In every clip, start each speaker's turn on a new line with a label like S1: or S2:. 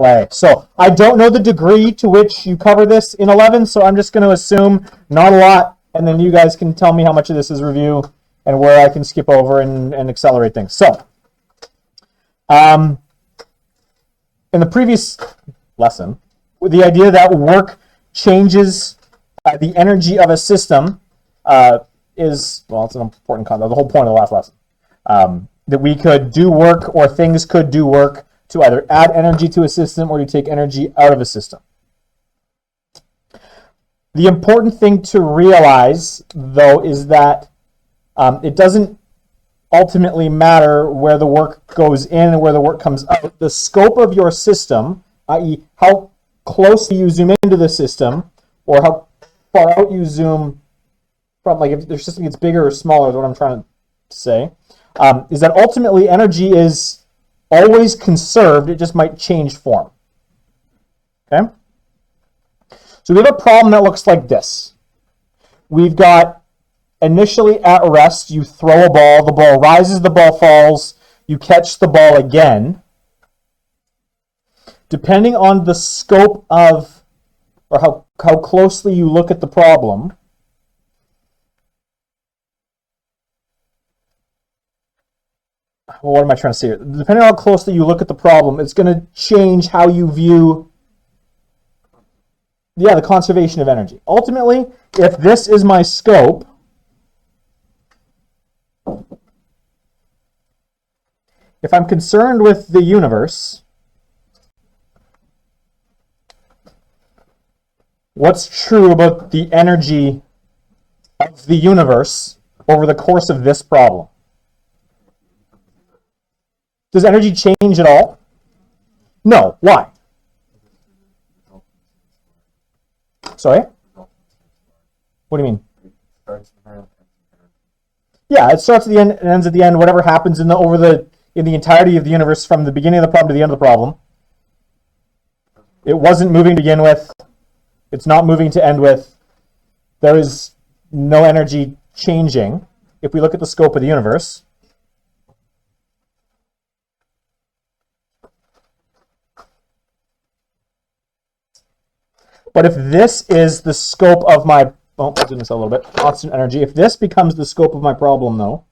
S1: play. So I don't know the degree to which you cover this in 11, so I'm just going to assume not a lot, and then you guys can tell me how much of this is review and where I can skip over and accelerate things. So, in the previous lesson, with the idea that work changes the energy of a system is, well, it's an important concept, the whole point of the last lesson. That we could do work, or things could do work, to either add energy to a system or to take energy out of a system. The important thing to realize, though, is that it doesn't ultimately matter where the work goes in and where the work comes out. The scope of your system, i.e. how closely you zoom into the system, or how far out you zoom from, like if your system gets bigger or smaller, is what I'm trying to say, is that ultimately energy is always conserved. It just might change form. Okay? So we have a problem that looks like this. We've got initially at rest, you throw a ball, the ball rises, the ball falls, you catch the ball again. Depending on the scope of, or how closely you look at the problem, well, what am I trying to say here? Depending on how closely you look at the problem, it's going to change how you view, the conservation of energy. Ultimately, if this is my scope, if I'm concerned with the universe, what's true about the energy of the universe over the course of this problem? Does energy change at all? No. Why? Sorry? What do you mean? Yeah, it starts at the end and ends at the end. Whatever happens in the entirety of the universe, from the beginning of the problem to the end of the problem. It wasn't moving to begin with. It's not moving to end with. There is no energy changing if we look at the scope of the universe. But if this is the scope of my, I'll do this a little bit, constant energy, if this becomes the scope of my problem, though,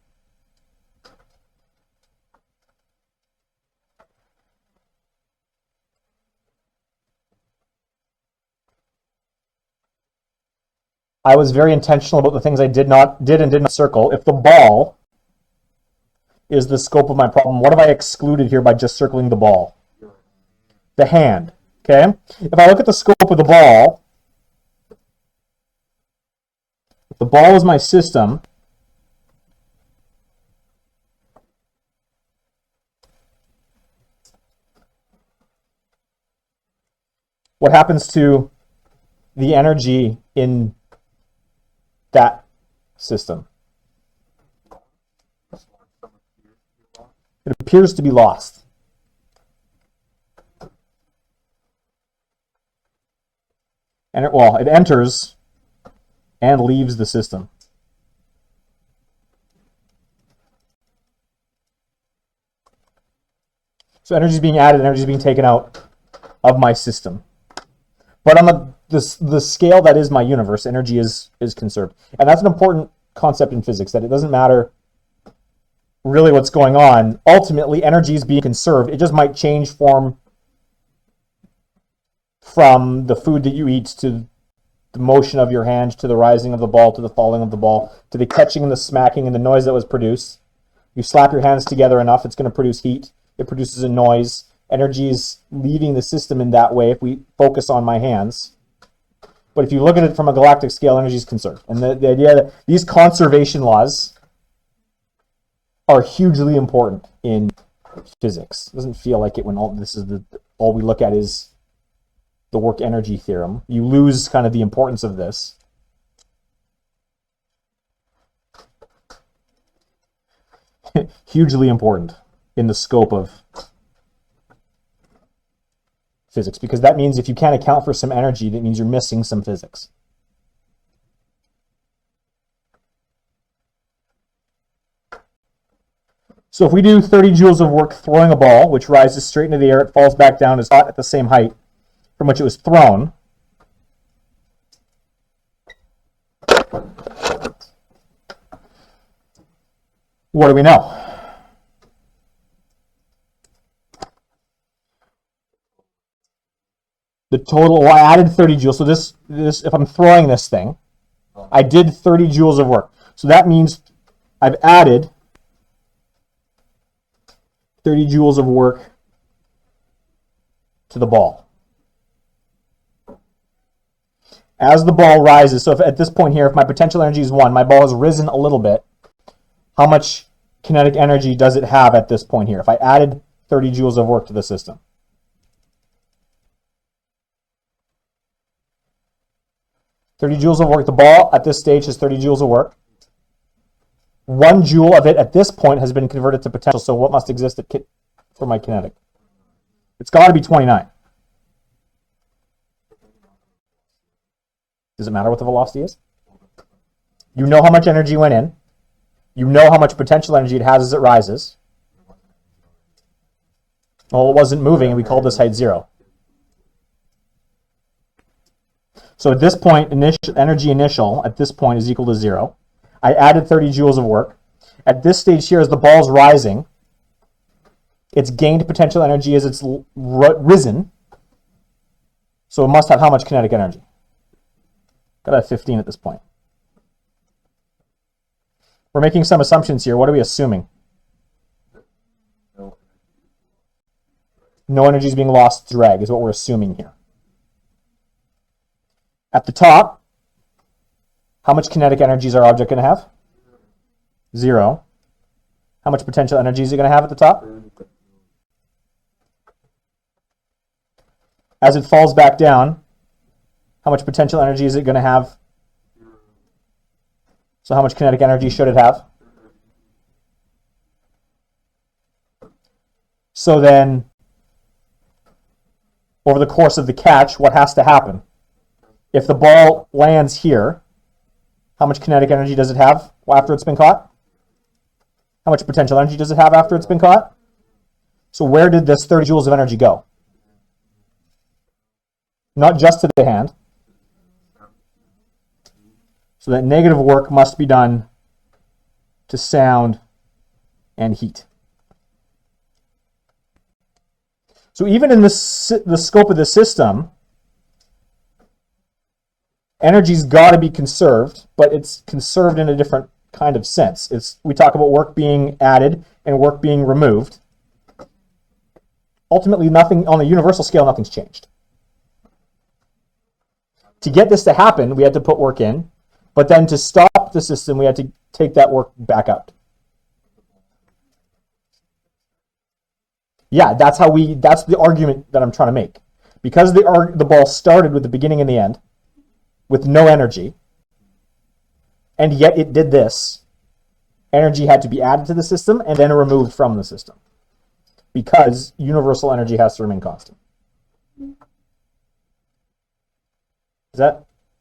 S1: I was very intentional about the things I did and did not circle. If the ball is the scope of my problem, what have I excluded here by just circling the ball? The hand. Okay? If I look at the scope of the ball, if the ball is my system, what happens to the energy in that system? It appears to be lost. And it enters and leaves the system. So energy is being added, energy is being taken out of my system. But on the scale that is my universe, energy is conserved. And that's an important concept in physics, that it doesn't matter really what's going on. Ultimately, energy is being conserved. It just might change form from the food that you eat, to the motion of your hand, to the rising of the ball, to the falling of the ball, to the catching and the smacking and the noise that was produced. You slap your hands together enough, it's going to produce heat. It produces a noise. Energy is leaving the system in that way if we focus on my hands. But if you look at it from a galactic scale, energy is conserved. And the idea that these conservation laws are hugely important in physics. It doesn't feel like it when all we look at is the work energy theorem. You lose kind of the importance of this. Hugely important in the scope of physics, because that means if you can't account for some energy, that means you're missing some physics. So if we do 30 joules of work throwing a ball, which rises straight into the air, it falls back down, is hot at the same height from which it was thrown. What do we know? The total, well, I added 30 joules. So this, if I'm throwing this thing, I did 30 joules of work. So that means I've added 30 joules of work to the ball. As the ball rises, so if at this point here, if my potential energy is 1, my ball has risen a little bit, how much kinetic energy does it have at this point here if I added 30 joules of work to the system? "30 joules of work." The ball at this stage has 30 joules of work. 1 joule of it at this point has been converted to potential, so what must exist for my kinetic? It's got to be 29. Does it matter what the velocity is? You know how much energy went in. You know how much potential energy it has as it rises. Well, it wasn't moving, and we called this height 0. So at this point, energy initial at this point is equal to 0. I added 30 joules of work. At this stage here, as the ball's rising, it's gained potential energy as it's risen. So it must have how much kinetic energy? Got to have 15 at this point. We're making some assumptions here. What are we assuming? No energy is being lost to drag is what we're assuming here. At the top, how much kinetic energy is our object going to have? 0. How much potential energy is it going to have at the top? As it falls back down, how much potential energy is it going to have? So how much kinetic energy should it have? So then, over the course of the catch, what has to happen? If the ball lands here, how much kinetic energy does it have after it's been caught? How much potential energy does it have after it's been caught? So where did this 30 joules of energy go? Not just to the hand. So that negative work must be done to sound and heat. So even in the scope of the system, energy's got to be conserved, but it's conserved in a different kind of sense. We talk about work being added and work being removed. Ultimately, nothing on the universal scale, nothing's changed. To get this to happen, we had to put work in, but then to stop the system, we had to take that work back out. Yeah, that's the argument that I'm trying to make. Because the ball started with the beginning and the end, with no energy, and yet it did this, energy had to be added to the system and then removed from the system. Because universal energy has to remain constant.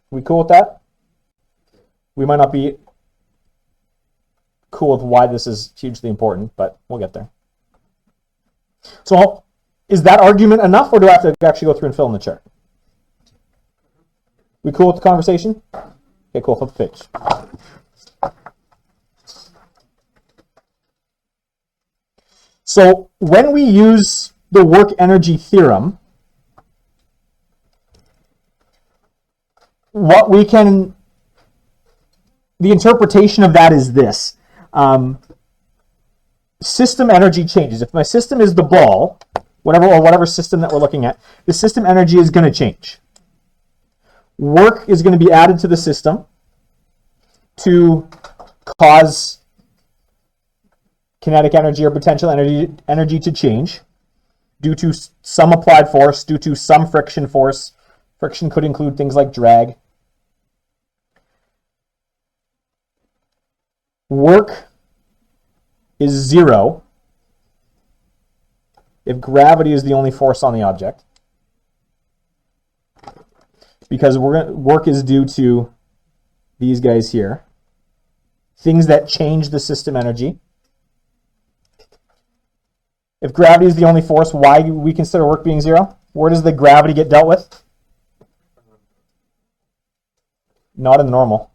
S1: We cool with that? We might not be cool with why this is hugely important, but we'll get there. So is that argument enough, or do I have to actually go through and fill in the chart? We cool with the conversation? Okay, cool. Flip the page. So when we use the work energy theorem, the interpretation of that is this. System energy changes. If my system is the ball, whatever system that we're looking at, the system energy is going to change. Work is going to be added to the system to cause kinetic energy or potential energy to change due to some applied force, due to some friction force. Friction could include things like drag. Work is 0 if gravity is the only force on the object, because work is due to these guys here, things that change the system energy. If gravity is the only force, why do we consider work being 0? Where does the gravity get dealt with? Not in the normal.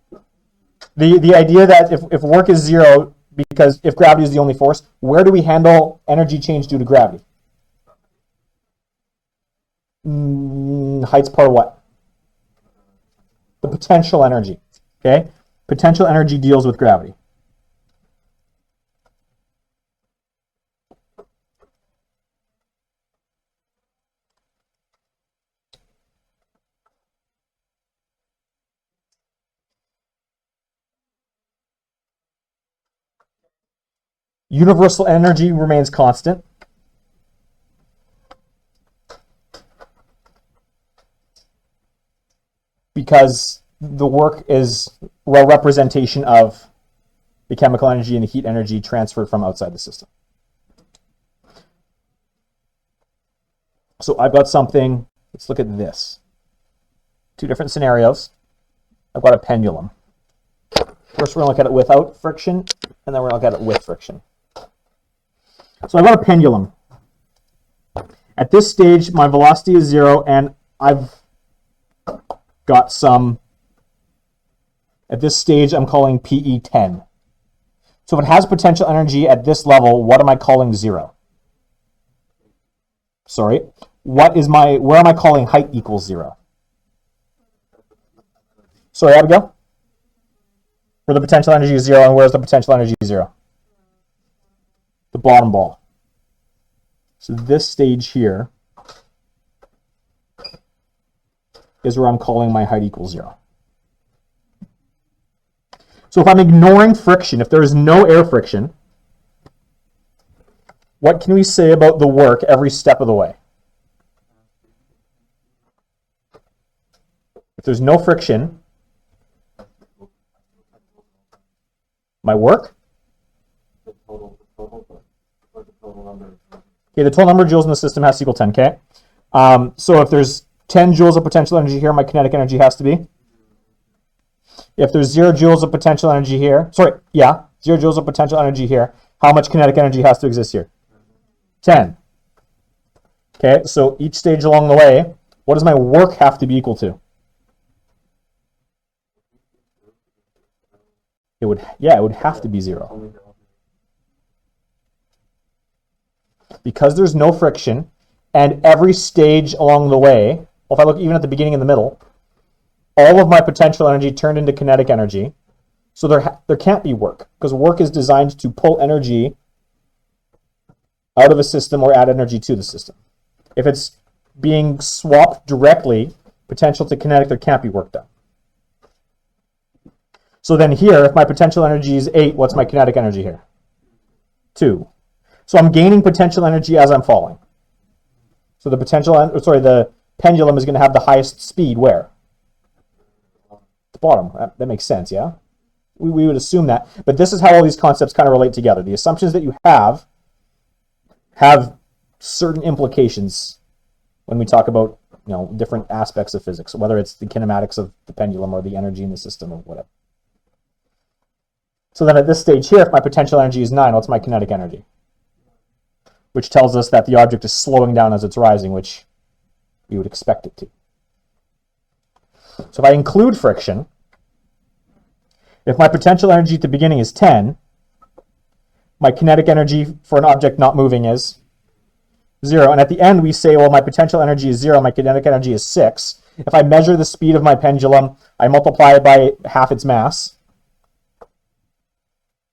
S1: The idea that if work is 0, because if gravity is the only force, where do we handle energy change due to gravity? Height's part of what? The potential energy. Okay? Potential energy deals with gravity. Universal energy remains constant. Because the work is a representation of the chemical energy and the heat energy transferred from outside the system. So I've got something, let's look at this. Two different scenarios. I've got a pendulum. First we're going to look at it without friction, and then we're going to look at it with friction. So I've got a pendulum. At this stage, my velocity is 0, and I've got some, at this stage, I'm calling PE 10. So if it has potential energy at this level, what am I calling 0? Sorry, where am I calling height equals 0? Sorry, Abigail? Where the potential energy is 0, and where's the potential energy 0? The bottom ball. So this stage here is where I'm calling my height equals 0. So if I'm ignoring friction, if there is no air friction, what can we say about the work every step of the way? If there's no friction, my work? Okay, the total number of joules in the system has to equal 10, okay? So if there's 10 joules of potential energy here, my kinetic energy has to be? If there's 0 joules of potential energy here, 0 joules of potential energy here, how much kinetic energy has to exist here? 10. Okay, so each stage along the way, what does my work have to be equal to? It would have to be 0. Because there's no friction, and every stage along the way, well, if I look even at the beginning and the middle, all of my potential energy turned into kinetic energy, so there can't be work, because work is designed to pull energy out of a system or add energy to the system. If it's being swapped directly, potential to kinetic, there can't be work done. So then here, if my potential energy is 8, what's my kinetic energy here? 2. So I'm gaining potential energy as I'm falling. So the pendulum is going to have the highest speed where? The bottom. That makes sense, yeah? We would assume that. But this is how all these concepts kind of relate together. The assumptions that you have certain implications when we talk about different aspects of physics, whether it's the kinematics of the pendulum or the energy in the system or whatever. So then at this stage here, if my potential energy is 9, what's my kinetic energy? Which tells us that the object is slowing down as it's rising, which we would expect it to. So if I include friction, if my potential energy at the beginning is 10, my kinetic energy for an object not moving is 0. And at the end, we say, well, my potential energy is 0, my kinetic energy is 6. If I measure the speed of my pendulum, I multiply it by half its mass.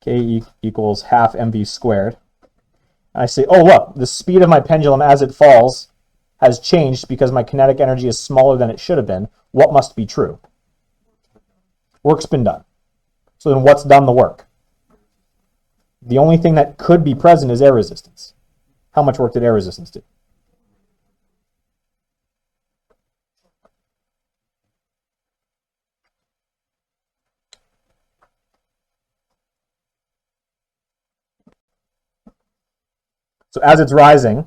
S1: K equals half mv squared. And I say, oh, look, the speed of my pendulum as it falls has changed because my kinetic energy is smaller than it should have been. What must be true? Work's been done. So then what's done the work? The only thing that could be present is air resistance. How much work did air resistance do? So as it's rising,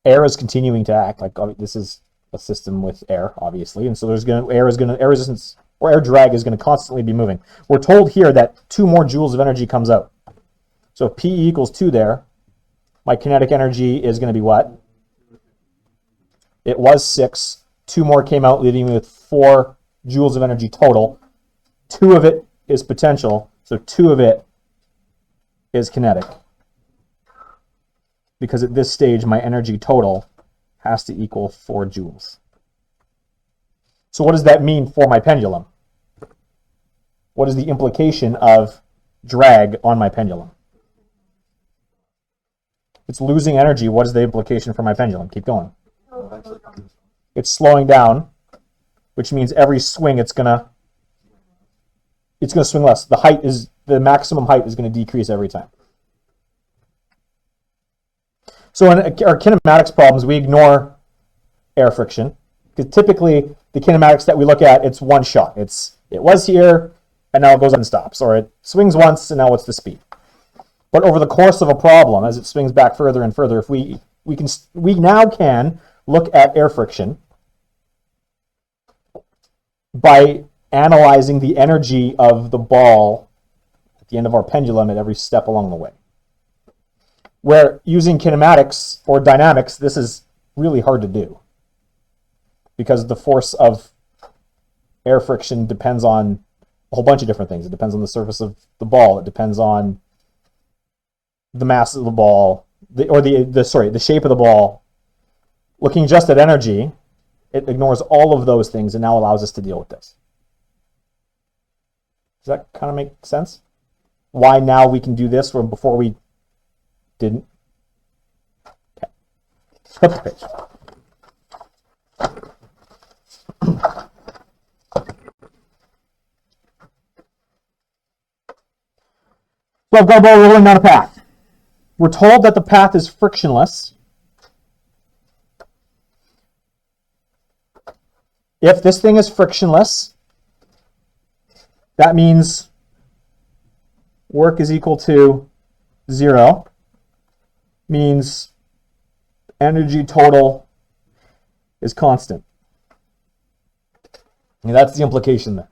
S1: air is continuing to act. Like this is a system with air, obviously, and so air resistance or air drag is going to constantly be moving. We're told here that 2 more joules of energy comes out. So if PE equals 2 there, my kinetic energy is going to be what? It was 6. 2 more came out, leaving me with 4 joules of energy total. 2 of it is potential, so 2 of it is kinetic. Because at this stage, my energy total has to equal 4 joules. So what does that mean for my pendulum? What is the implication of drag on my pendulum? It's losing energy. What is the implication for my pendulum? Keep going. It's slowing down, which means every swing it's gonna swing less. The maximum height is going to decrease every time. So in our kinematics problems, we ignore air friction because typically the kinematics that we look at, it's one shot. It was here and now it goes up and stops, or it swings once and now what's the speed? But over the course of a problem, as it swings back further and further, if we now can look at air friction by analyzing the energy of the ball at the end of our pendulum at every step along the way. Where using kinematics or dynamics, this is really hard to do because the force of air friction depends on a whole bunch of different things. It depends on the surface of the ball. It depends on the mass of the ball, the shape of the ball. Looking just at energy, it ignores all of those things and now allows us to deal with this. Does that kind of make sense? Why now we can do this where before we didn't? Okay. Flip the page. So I've got a ball rolling down a path. We're told that the path is frictionless. If this thing is frictionless, that means work is equal to 0, means energy total is constant. And that's the implication there.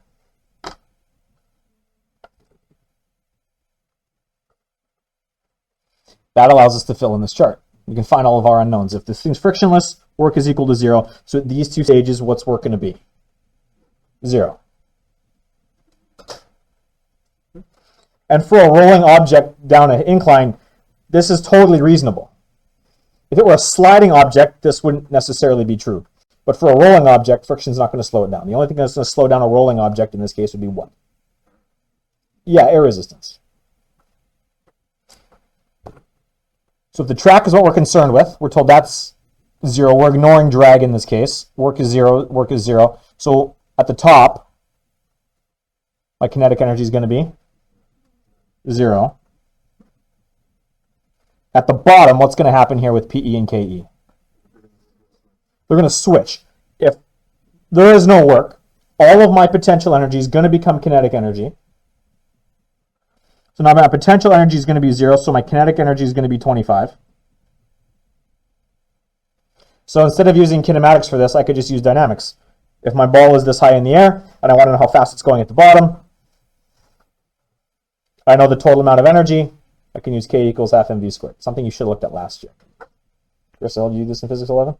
S1: That allows us to fill in this chart. We can find all of our unknowns. If this thing's frictionless, work is equal to 0. So at these two stages, what's work going to be? 0. And for a rolling object down an incline, this is totally reasonable. If it were a sliding object, this wouldn't necessarily be true. But for a rolling object, friction is not going to slow it down. The only thing that's going to slow down a rolling object in this case would be what? Yeah, air resistance. So if the track is what we're concerned with, we're told that's 0. We're ignoring drag in this case. Work is 0. Work is 0. So at the top, my kinetic energy is going to be 0. At the bottom, what's going to happen here with PE and KE? They're going to switch. If there is no work, all of my potential energy is going to become kinetic energy. So now my potential energy is going to be 0, so my kinetic energy is going to be 25. So instead of using kinematics for this, I could just use dynamics. If my ball is this high in the air, and I want to know how fast it's going at the bottom, I know the total amount of energy, I can use K equals half mv squared, something you should have looked at last year. Chris, did you do this in Physics 11?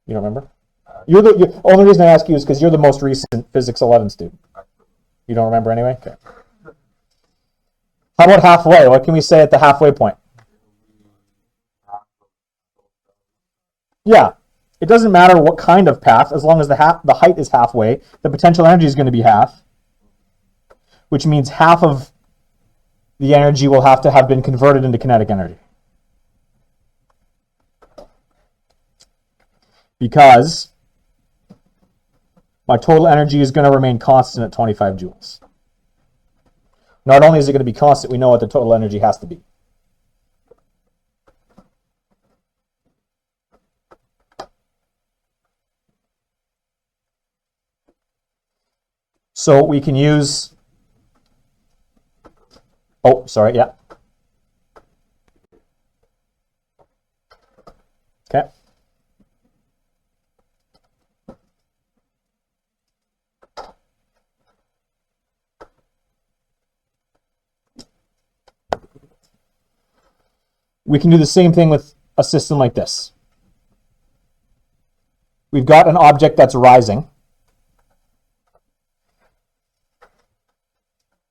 S1: You don't remember? The only reason I ask you is because you're the most recent Physics 11 student. You don't remember anyway? Okay. How about halfway? What can we say at the halfway point? Yeah, it doesn't matter what kind of path, as long as the height is halfway, the potential energy is going to be half, which means half of the energy will have to have been converted into kinetic energy. Because my total energy is going to remain constant at 25 joules. Not only is it going to be constant, we know what the total energy has to be. So we can use, oh, sorry, yeah. Okay. We can do the same thing with a system like this. We've got an object that's rising.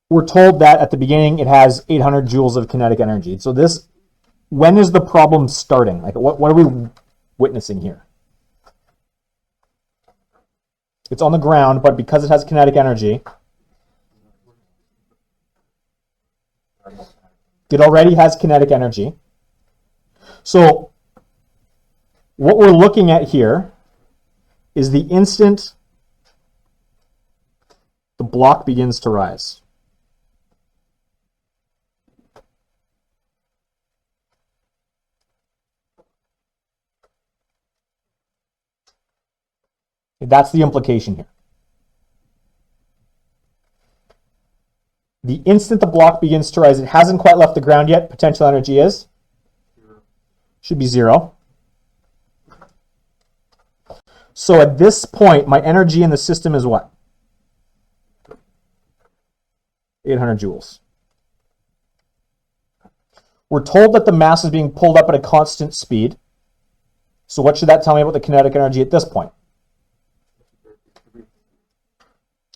S1: We're told that at the beginning it has 800 joules of kinetic energy. So this, when is the problem starting? Like, what are we witnessing here? It's on the ground, but because it has kinetic energy, it already has kinetic energy. So what we're looking at here is the instant the block begins to rise. That's the implication here. The instant the block begins to rise, it hasn't quite left the ground yet. Potential energy is? Should be 0. So at this point, my energy in the system is what? 800 joules. We're told that the mass is being pulled up at a constant speed. So what should that tell me about the kinetic energy at this point?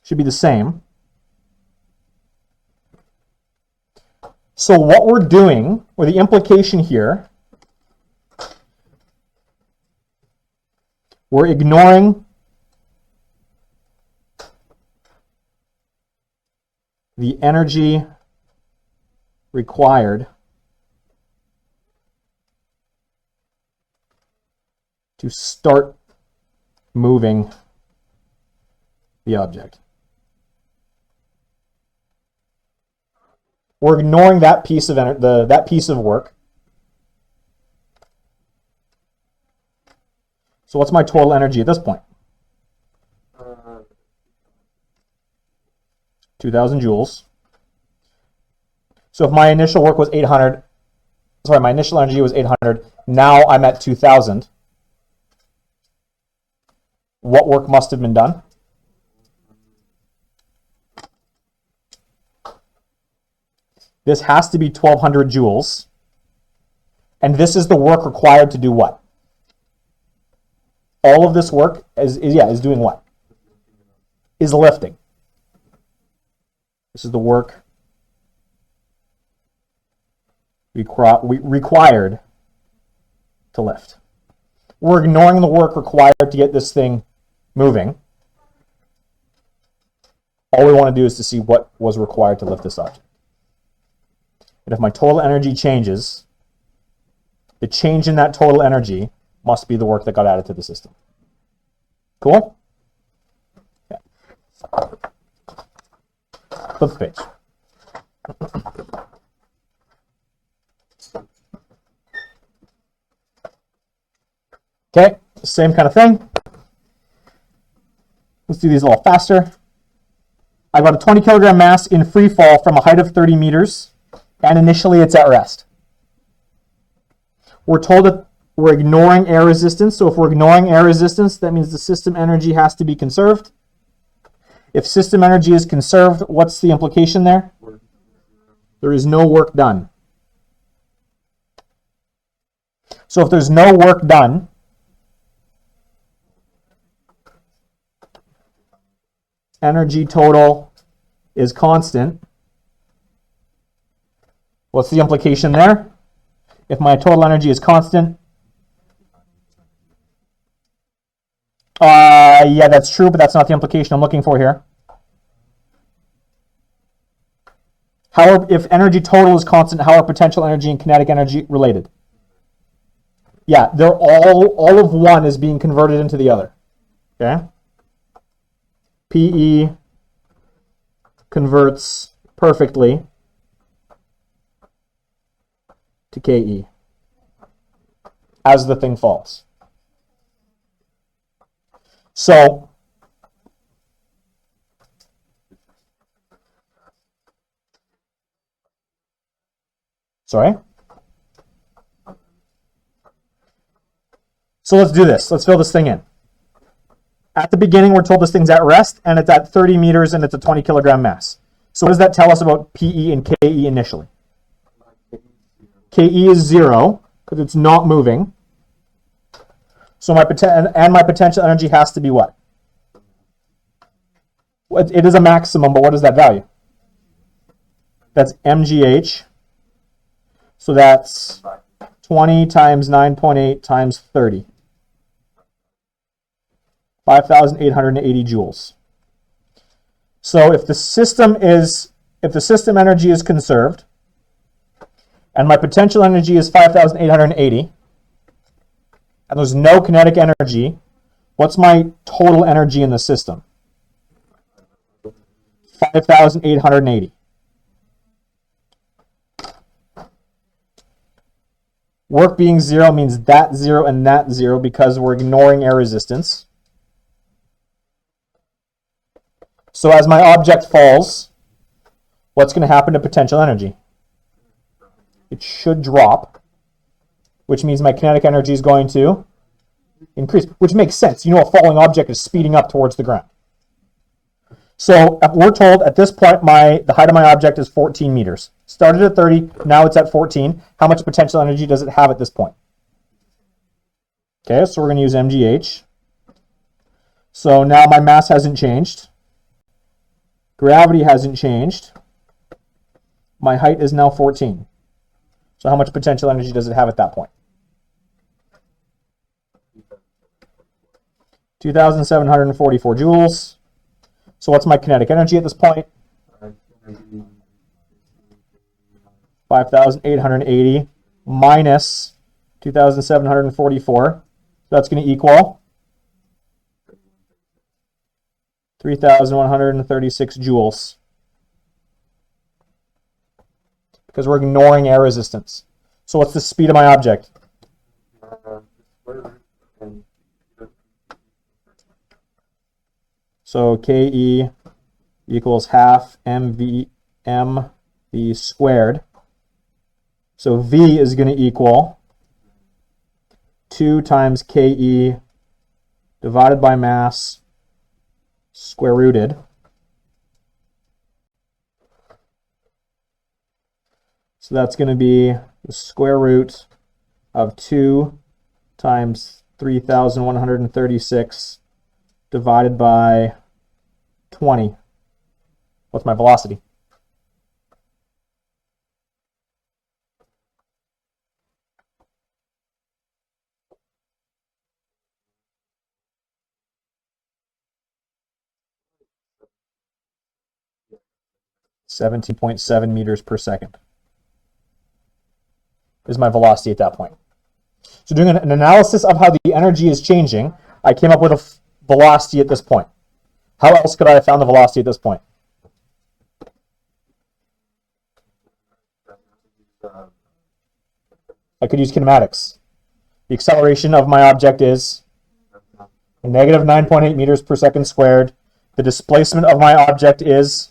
S1: Should be the same. So what we're doing, or the implication here, we're ignoring the energy required to start moving the object. We're ignoring that piece of that piece of work. So what's my total energy at this point? 2,000 joules. So if my initial work was 800, sorry, my initial energy was 800, now I'm at 2,000. What work must have been done? This has to be 1,200 joules. And this is the work required to do what? All of this work is doing what? Is lifting. This is the work required to lift. We're ignoring the work required to get this thing moving. All we want to do is to see what was required to lift this object. And if my total energy changes, the change in that total energy must be the work that got added to the system. Cool? Okay. Flip the page. Okay, same kind of thing. Let's do these a little faster. I've got a 20 kilogram mass in free fall from a height of 30 meters, and initially it's at rest. We're told that we're ignoring air resistance. So if we're ignoring air resistance, that means the system energy has to be conserved. If system energy is conserved, what's the implication there? There is no work done. So if there's no work done, energy total is constant. What's the implication there? If my total energy is constant, yeah, that's true, but that's not the implication I'm looking for here. If energy total is constant, how are potential energy and kinetic energy related? Yeah, they're all of one is being converted into the other. Okay? PE converts perfectly to KE as the thing falls. So sorry. So let's do this. Let's fill this thing in. At the beginning, we're told this thing's at rest, and it's at 30 meters, and it's a 20 kilogram mass. So what does that tell us about PE and KE initially? KE is 0 because it's not moving. So my potential energy has to be what? It is a maximum, but what is that value? That's mgh. So that's 20 times 9.8 times 30. 5,880 joules. So if the system energy is conserved, and my potential energy is 5,880, and there's no kinetic energy, what's my total energy in the system? 5,880. Work being 0 means that 0 and that 0 because we're ignoring air resistance. So as my object falls, what's going to happen to potential energy? It should drop, which means my kinetic energy is going to increase, which makes sense. You know, a falling object is speeding up towards the ground. So we're told at this point the height of my object is 14 meters. Started at 30, now it's at 14. How much potential energy does it have at this point? Okay, so we're going to use mgh. So now my mass hasn't changed. Gravity hasn't changed. My height is now 14. So how much potential energy does it have at that point? 2,744 joules. So what's my kinetic energy at this point? 5,880 minus 2,744. So that's going to equal 3,136 joules. Because we're ignoring air resistance. So what's the speed of my object? So KE equals half mv squared. So V is going to equal 2 times KE divided by mass square rooted. So that's going to be the square root of 2 times 3,136 divided by 20. What's my velocity? .7 meters per second is my velocity at that point. So doing an analysis of how the energy is changing, I came up with a velocity at this point. How else could I have found the velocity at this point? I could use kinematics. The acceleration of my object is negative 9.8 meters per second squared. The displacement of my object is,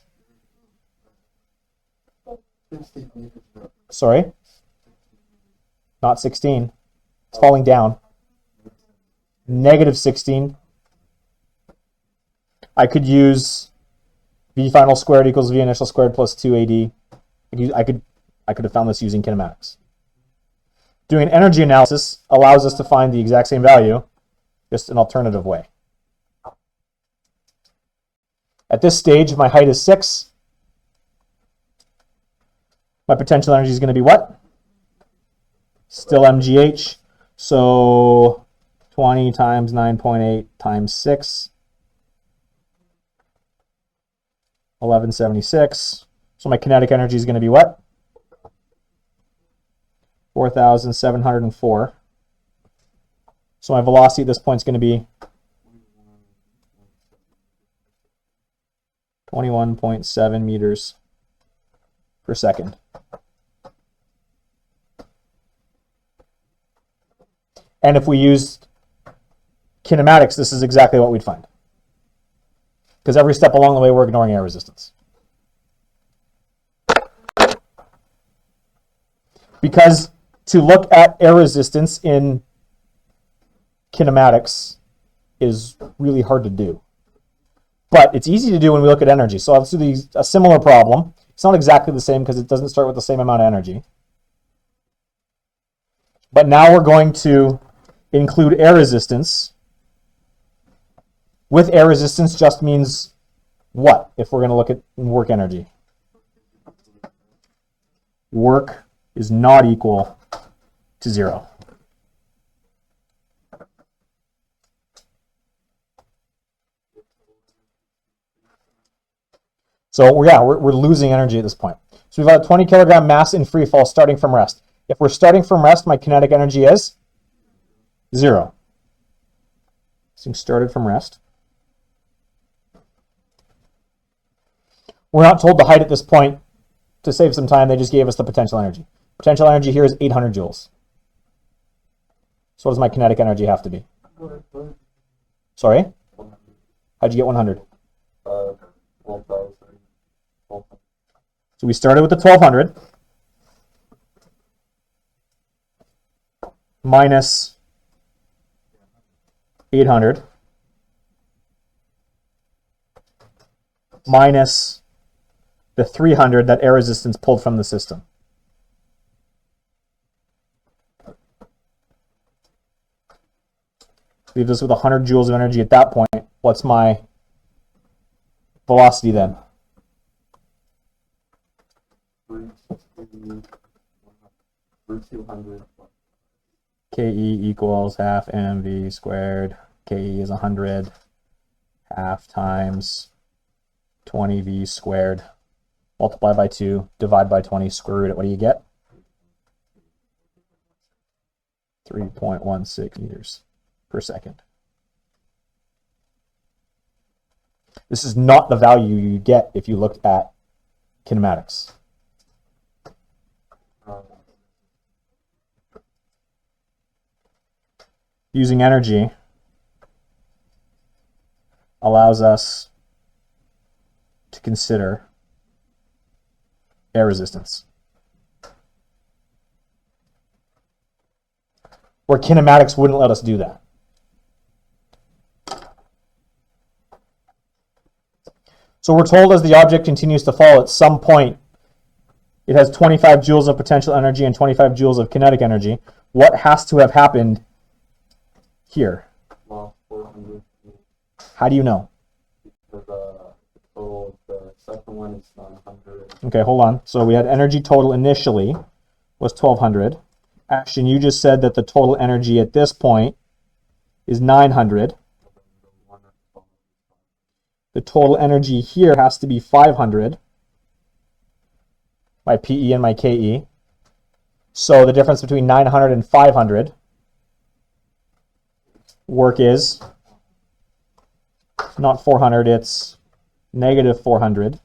S1: sorry, not 16. It's falling down. Negative 16. I could use V final squared equals V initial squared plus 2AD. I could have found this using kinematics. Doing an energy analysis allows us to find the exact same value, just an alternative way. At this stage, my height is 6. My potential energy is going to be what? Still mgh. So 20 times 9.8 times 6. 1176. So my kinetic energy is going to be what? 4,704. So my velocity at this point is going to be 21.7 meters per second. And if we used kinematics, this is exactly what we'd find. Because every step along the way, we're ignoring air resistance. Because to look at air resistance in kinematics is really hard to do. But it's easy to do when we look at energy. So let's do a similar problem. It's not exactly the same because it doesn't start with the same amount of energy. But now we're going to include air resistance. With air resistance just means what if we're going to look at work energy? Work is not equal to 0. So yeah, we're losing energy at this point. So we've got a 20 kilogram mass in free fall starting from rest. If we're starting from rest, my kinetic energy is 0. So started from rest. We're not told the height at this point. To save some time, they just gave us the potential energy. Potential energy here is 800 joules. So what does my kinetic energy have to be? Sorry? How'd you get 100? So we started with the 1200 minus 800 minus the 300 that air resistance pulled from the system. Leave this with 100 joules of energy at that point. What's my velocity then? KE equals half mv squared. KE is 100. Half times 20v squared. Multiply by 2, divide by 20, square root it. What do you get? 3.16 meters per second. This is not the value you get if you looked at kinematics. Using energy allows us to consider air resistance, where kinematics wouldn't let us do that. So we're told as the object continues to fall, at some point it has 25 joules of potential energy and 25 joules of kinetic energy. What has to have happened here?
S2: Well, 400.
S1: How do you know?
S2: Because the second one is 100.
S1: Okay, hold on. So we had energy total initially was 1200. Action, you just said that the total energy at this point is 900. The total energy here has to be 500. My PE and my KE. So the difference between 900 and 500 work is not 400, it's negative 400.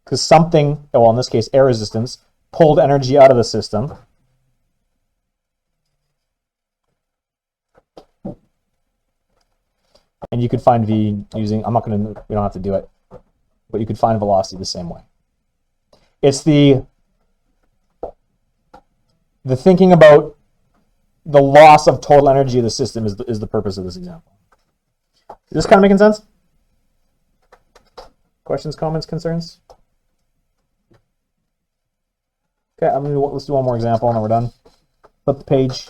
S1: Because something, well, in this case, air resistance, pulled energy out of the system. And you could find V using, we don't have to do it, but you could find velocity the same way. It's the thinking about the loss of total energy of the system is the purpose of this example. Is this kind of making sense? Questions, comments, concerns? Okay, let's do one more example and then we're done. Flip the page.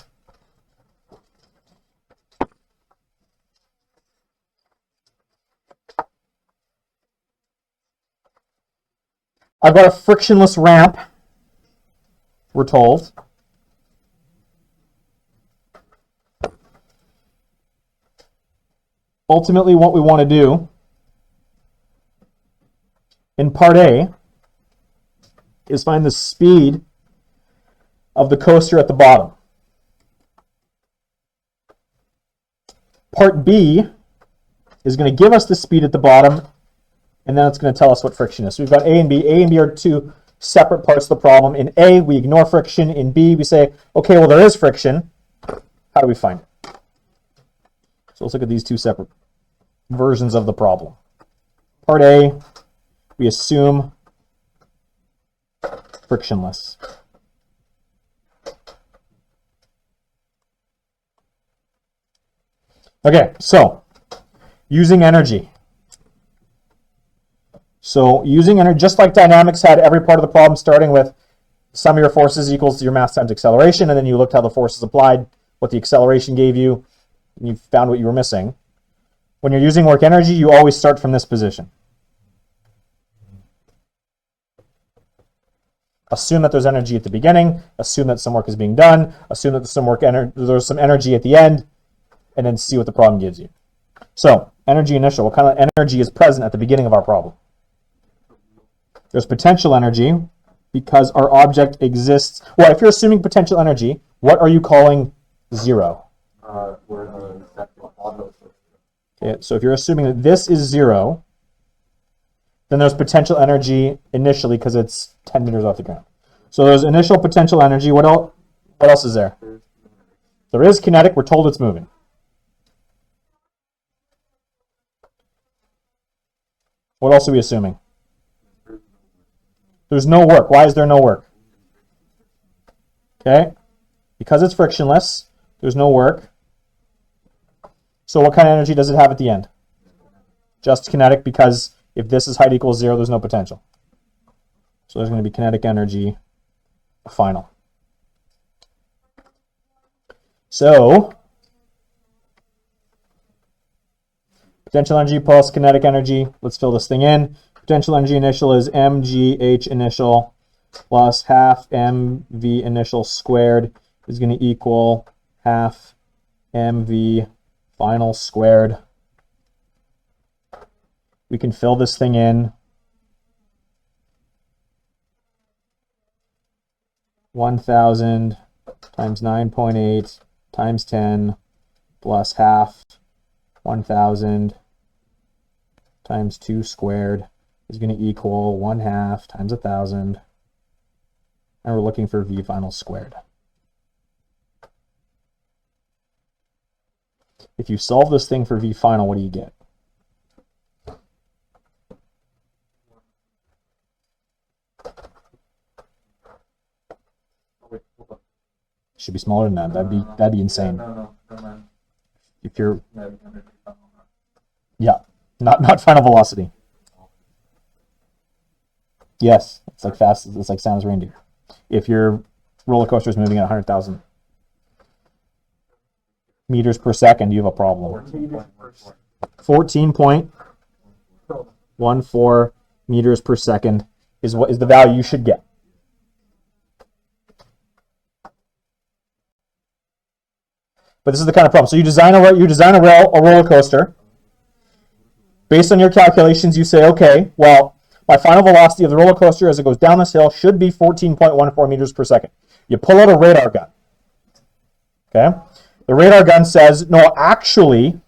S1: I've got a frictionless ramp, we're told. Ultimately, what we want to do in part A is find the speed of the coaster at the bottom. Part B is going to give us the speed at the bottom, and then it's going to tell us what friction is. So we've got A and B. A and B are two separate parts of the problem. In A, we ignore friction. In B, we say, okay, well, there is friction. How do we find it? So let's look at these two separate versions of the problem. Part A, we assume frictionless. Okay, so using energy. So using energy, just like dynamics had every part of the problem starting with sum of your forces equals your mass times acceleration, and then you looked how the force is applied, what the acceleration gave you, and you found what you were missing. When you're using work energy, you always start from this position. Assume that there's energy at the beginning, assume that some work is being done, assume that there's some energy at the end, and then see what the problem gives you. So, energy initial, what kind of energy is present at the beginning of our problem? There's potential energy because our object exists. Well, if you're assuming potential energy, what are you calling zero?
S2: Where the second auto.
S1: Okay, so if you're assuming that this is zero, then there's potential energy initially because it's 10 meters off the ground. So there's initial potential energy. What else is there? There is kinetic. We're told it's moving. What else are we assuming? There's no work. Why is there no work? Okay, because it's frictionless, there's no work. So what kind of energy does it have at the end? Just kinetic, because if this is height equals 0, there's no potential. So there's going to be kinetic energy final. So potential energy plus kinetic energy. Let's fill this thing in. Potential energy initial is mgh initial plus half mv initial squared is going to equal half mv final squared. We can fill this thing in. 1,000 times 9.8 times 10 plus half 1,000 times 2 squared is going to equal 1/2 times 1,000. And we're looking for V final squared. If you solve this thing for V final, what do you get? Should be smaller than that. That'd be insane.
S2: No, man.
S1: If you're not final velocity. Yes, it's like fast. It's like Santa's reindeer. If your roller coaster is moving at 100,000 meters per second, you have a problem. 14.14 meters per second is what is the value you should get. But this is the kind of problem. So you design a roller coaster. Based on your calculations, you say, okay, well, my final velocity of the roller coaster as it goes down this hill should be 14.14 meters per second. You pull out a radar gun. Okay? The radar gun says, no, actually,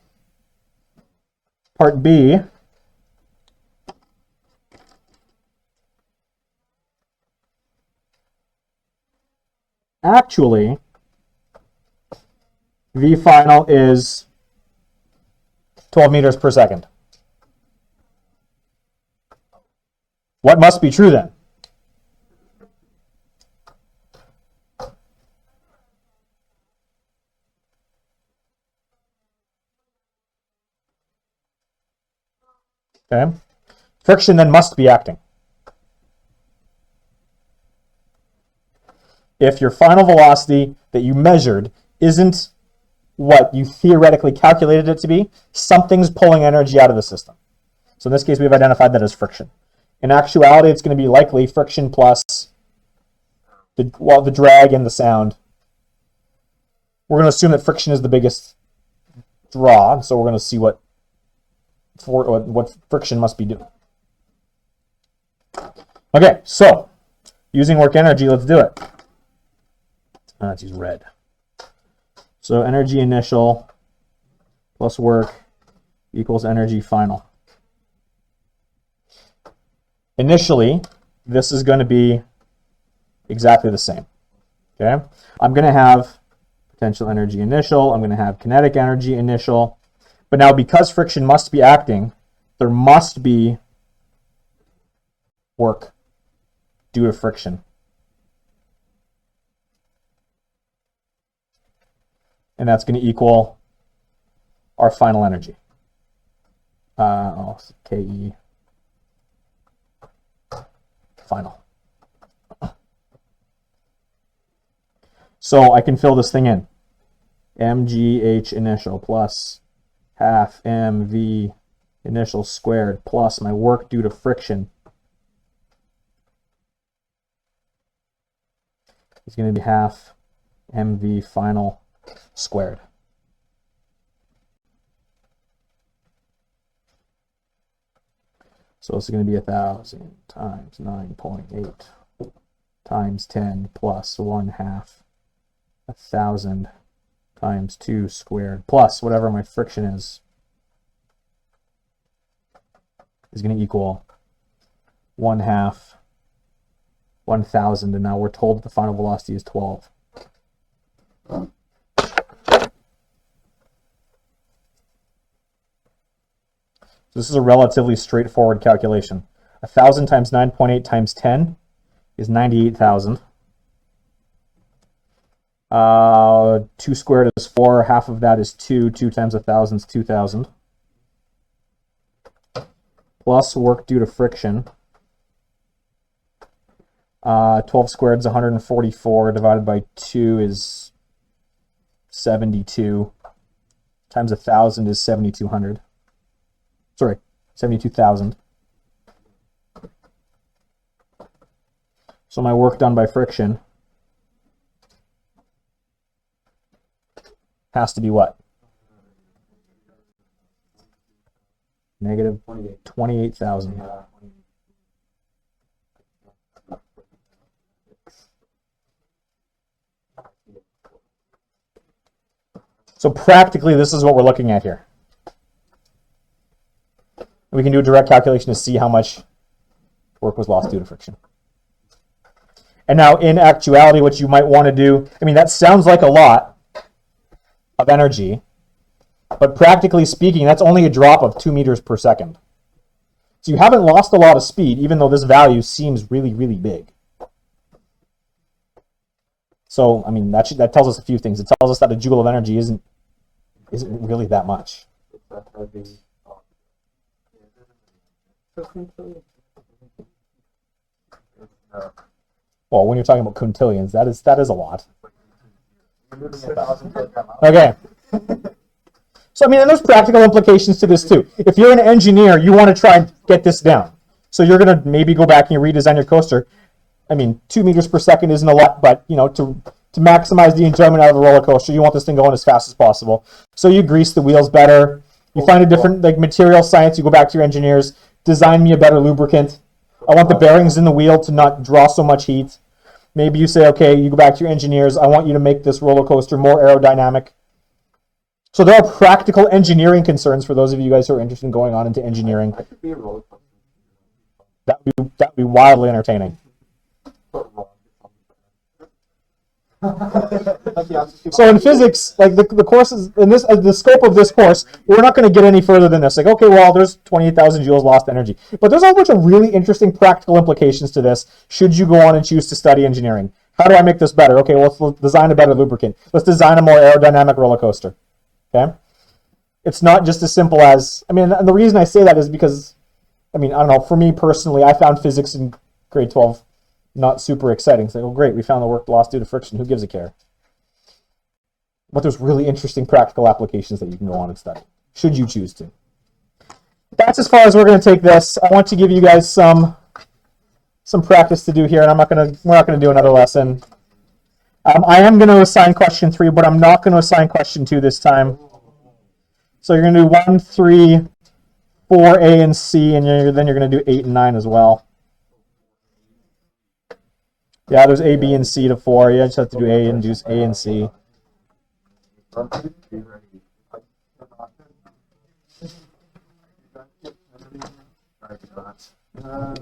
S1: part B, actually, V final is 12 meters per second. What must be true then? Okay. Friction then must be acting. If your final velocity that you measured isn't what you theoretically calculated it to be, something's pulling energy out of the system. So in this case, we've identified that as friction. In actuality, it's going to be likely friction plus the drag and the sound. We're going to assume that friction is the biggest draw, so we're going to see what friction must be doing. Okay, so using work energy, let's do it. Let's use red. So energy initial plus work equals energy final. Initially, this is going to be exactly the same. Okay, I'm going to have potential energy initial, I'm going to have kinetic energy initial, but now because friction must be acting, there must be work due to friction. And that's going to equal our final energy. KE final. So I can fill this thing in. mgh initial plus half mv initial squared plus my work due to friction is going to be half mv final squared. So this is going to be 1,000 times 9.8 times 10 plus 1/2 1,000 times 2 squared plus whatever my friction is going to equal 1/2 1,000, and now we're told that the final velocity is 12. This is a relatively straightforward calculation. 1,000 times 9.8 times 10 is 98,000. 2 squared is 4. Half of that is 2. 2 times 1,000 is 2,000. Plus work due to friction. 12 squared is 144. Divided by 2 is 72. Times 1,000 is 7,200. Sorry, 72,000. So my work done by friction has to be what? Negative 28,000. So practically, this is what we're looking at here. We can do a direct calculation to see how much work was lost due to friction. And now, in actuality, what you might want to do, I mean, that sounds like a lot of energy, but practically speaking, that's only a drop of 2 meters per second. So you haven't lost a lot of speed, even though this value seems really, really big. So, I mean, that tells us a few things. It tells us that a joule of energy isn't really that much. Well, when you're talking about quintillions, that is a lot. Okay. So, I mean, and there's practical implications to this too. If you're an engineer, you want to try and get this down. So you're going to maybe go back and redesign your coaster. I mean, 2 meters per second isn't a lot, but, you know, to maximize the enjoyment out of the roller coaster, you want this thing going as fast as possible. So you grease the wheels better. You find a different, like, material science. You go back to your engineers. Design me a better lubricant. I want the bearings in the wheel to not draw so much heat. Maybe you say, okay, you go back to your engineers. I want you to make this roller coaster more aerodynamic. So there are practical engineering concerns for those of you guys who are interested in going on into engineering. That would be wildly entertaining. So in physics, like the courses in this, the scope of this course, we're not going to get any further than this. Like, okay, well, there's 28,000 joules lost energy, but there's a whole bunch of really interesting practical implications to this. Should you go on and choose to study engineering? How do I make this better? Okay, well, let's design a better lubricant. Let's design a more aerodynamic roller coaster. Okay, it's not just as simple as, I mean, and the reason I say that is because, I mean, I don't know. For me personally, I found physics in grade 12 not super exciting. It's like, oh great, we found the work lost due to friction. Who gives a care? But there's really interesting practical applications that you can go on and study, should you choose to. That's as far as we're going to take this. I want to give you guys some practice to do here, and we're not going to do another lesson. I am going to assign question 3, but I'm not going to assign question 2 this time. So you're going to do 1, 3, 4, A, and C, and then you're going to do 8 and 9 as well. Yeah, there's A, B, and C to 4. You just have to do A and do A and C.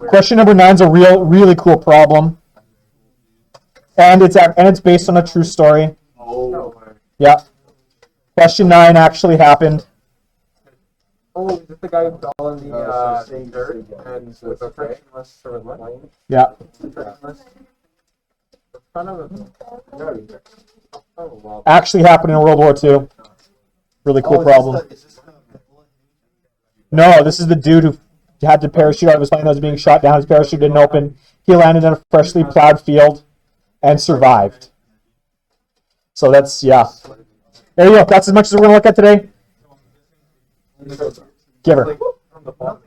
S1: Question number 9 is a really cool problem, and it's based on a true story. Yeah. Question 9 actually happened.
S2: Oh, is this the guy who fell in the dirt and with a frictionless sort of lane?
S1: Yeah. Actually happened in World War II. Really cool problem. No, this is the dude who had to parachute out of his plane that was being shot down. His parachute didn't open. He landed in a freshly plowed field and survived. So that's, yeah. There you go. That's as much as we're going to look at today. Give her.
S2: Like, from the bottom.